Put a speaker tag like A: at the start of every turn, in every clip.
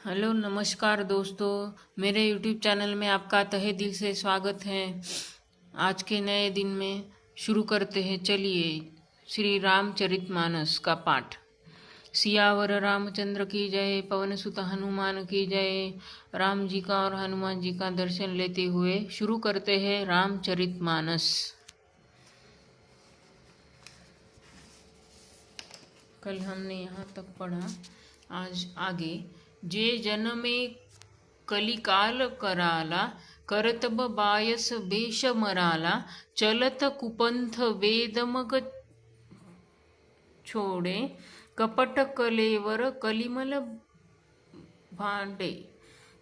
A: Hello नमस्कार दोस्तों, मेरे YouTube चैनल में आपका तहे दिल से स्वागत है। आज के नए दिन में शुरू करते हैं। चलिए श्री रामचरितमानस का पाठ। सियावर रामचंद्र की जय, पवन सुत हनुमान की जय। राम जी का और हनुमान जी का दर्शन लेते हुए शुरू करते हैं रामचरितमानस। कल हमने यहाँ तक पढ़ा, आज आगे। जे जनमे कलिकाल कराला, करतब बायस बेश मराला। चलत कुपंथ वेदमग छोड़े, कपट कलेवर कलिमल भांडे।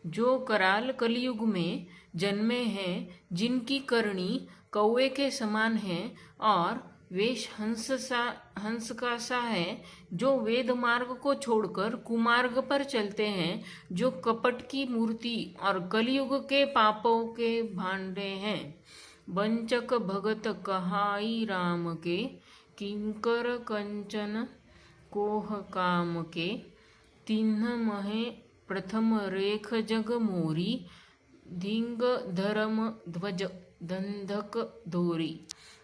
A: जो कराल कलयुग में जन्मे हैं, जिनकी करनी कौवे के समान है और वेश हंस का सा है, जो वेद मार्ग को छोड़कर कुमार्ग पर चलते हैं, जो कपट की मूर्ति और कलयुग के पापों के भांडे हैं। वंचक भगत कहाई राम के, किंकर कंचन कोह काम के। तिन्ह महे प्रथम रेख जग मोरी, धिंग धर्म ध्वज धंधक धोरी।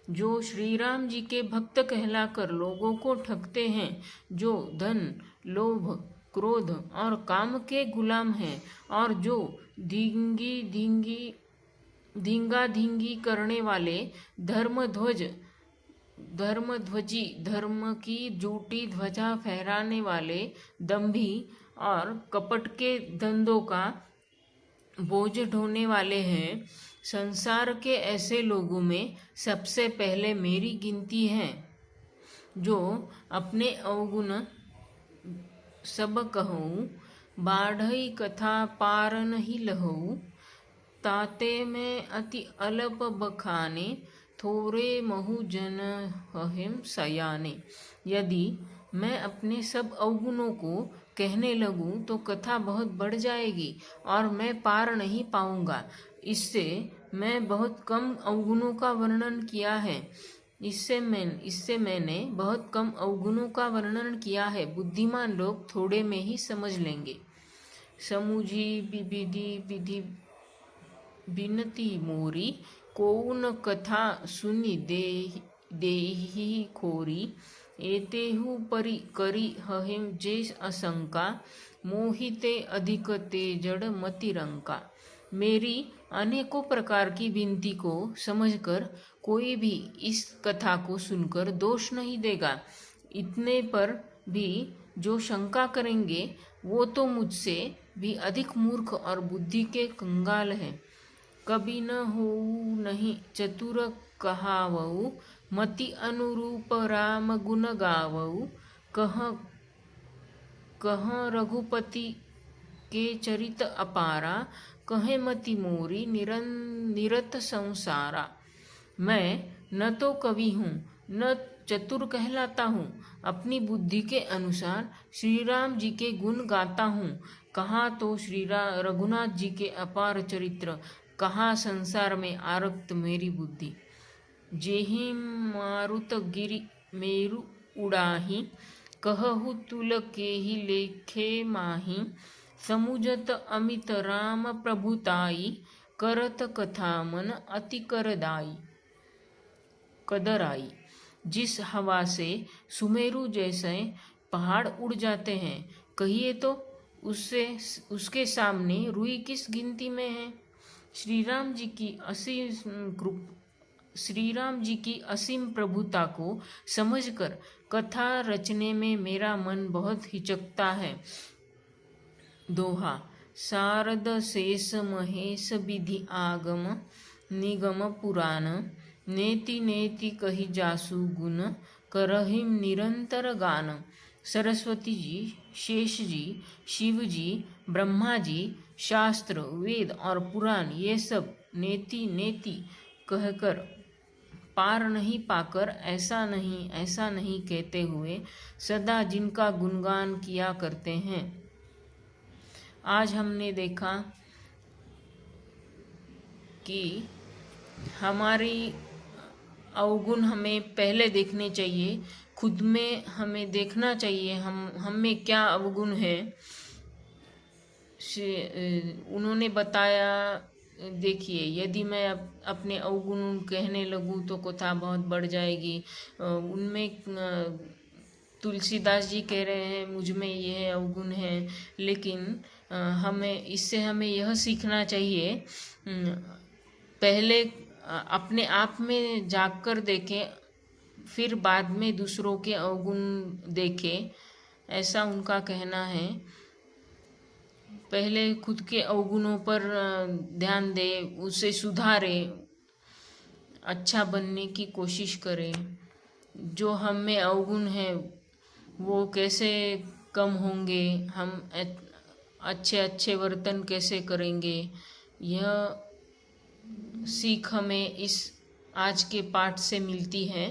A: जो श्री राम जी के भक्त कहलाकर लोगों को ठगते हैं, जो धन लोभ क्रोध और काम के गुलाम हैं, और जो धींगा धींगी करने वाले धर्मध्वजी, धर्म की झूठी ध्वजा फहराने वाले दंभी और कपट के धंधों का बोझ ढोने वाले हैं। संसार के ऐसे लोगों में सबसे पहले मेरी गिनती है। जो अपने अवगुण सब कहूँ, बाढ़ई कथा पार नहीं लहू। ताते में अति अल्प बखाने, थोरे महु जन अहिम सयाने। यदि मैं अपने सब अवगुणों को कहने लगूं तो कथा बहुत बढ़ जाएगी और मैं पार नहीं पाऊंगा। इससे मैं बहुत कम अवगुणों का वर्णन किया है। इससे मैंने बहुत कम अवगुणों का वर्णन किया है। बुद्धिमान लोग थोड़े में ही समझ लेंगे। समुझी विविधि विधि बिनती मोरी, कौन कथा सुनी देहि खोरी। एतेहु परि करी हहिम जे असंका, मोहिते अधिक ते जड़ मतिरंका। मेरी अनेकों प्रकार की विनती को समझकर कोई भी इस कथा को सुनकर दोष नहीं देगा। इतने पर भी जो शंका करेंगे वो तो मुझसे भी अधिक मूर्ख और बुद्धि के कंगाल हैं। कभी न होऊ नहीं चतुर कहावऊ, मति अनुरूप राम गुण गावऊ। कह रघुपति के चरित अपारा, कहे मति मोरी निरत संसारा। मैं न तो कवि हूँ न चतुर कहलाता हूँ, अपनी बुद्धि के अनुसार श्री राम जी के गुण गाता हूँ। कहाँ तो श्री रघुनाथ जी के अपार चरित्र, कहाँ संसार में आरक्त मेरी बुद्धि। जेहि मारुत गिरि मेरु उड़ाही, कहु तुल केहि लेखे माही। समुझत अमित राम प्रभुताई, करत कथा मन अति कदराई। जिस हवा से सुमेरु जैसे पहाड़ उड़ जाते हैं, कहिए तो उसके सामने रुई किस गिनती में है। श्री राम जी की असीम प्रभुता को समझकर कथा रचने में मेरा मन बहुत हिचकता है। दोहा। शारद शेष महेश विधि आगम, निगम पुराण। नेति नेति कही जासु गुण, करहिम निरंतर गान। सरस्वती जी, शेष जी, शिव जी, ब्रह्मा जी, शास्त्र वेद और पुराण, ये सब नेति नेति कहकर पार नहीं पाकर ऐसा नहीं कहते हुए सदा जिनका गुणगान किया करते हैं। आज हमने देखा कि हमारी अवगुण हमें पहले देखने चाहिए, खुद में हमें देखना चाहिए हम में क्या अवगुण है। उन्होंने बताया, देखिए यदि मैं अपने अवगुण कहने लगूँ तो कथा बहुत बढ़ जाएगी। उनमें तुलसीदास जी कह रहे हैं मुझ में यह अवगुण है, लेकिन हमें यह सीखना चाहिए, पहले अपने आप में जाग कर देखें, फिर बाद में दूसरों के अवगुण देखें, ऐसा उनका कहना है। पहले खुद के अवगुणों पर ध्यान दें, उसे सुधारें, अच्छा बनने की कोशिश करें। जो हम में अवगुण है वो कैसे कम होंगे, हम अच्छे अच्छे वर्तन कैसे करेंगे, यह सीख हमें इस आज के पाठ से मिलती है।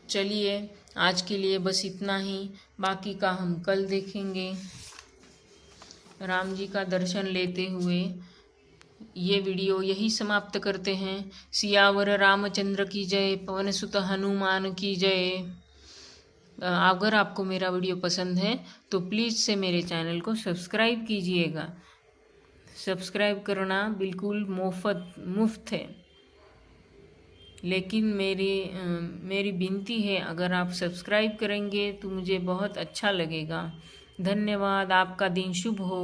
A: चलिए आज के लिए बस इतना ही, बाकी का हम कल देखेंगे। राम जी का दर्शन लेते हुए ये वीडियो यही समाप्त करते हैं। सियावर रामचंद्र की जय, पवन सुत हनुमान की जय। अगर आपको मेरा वीडियो पसंद है तो प्लीज़ से मेरे चैनल को सब्सक्राइब कीजिएगा। सब्सक्राइब करना बिल्कुल मुफ्त है, लेकिन मेरी विनती है, अगर आप सब्सक्राइब करेंगे तो मुझे बहुत अच्छा लगेगा। धन्यवाद। आपका दिन शुभ हो।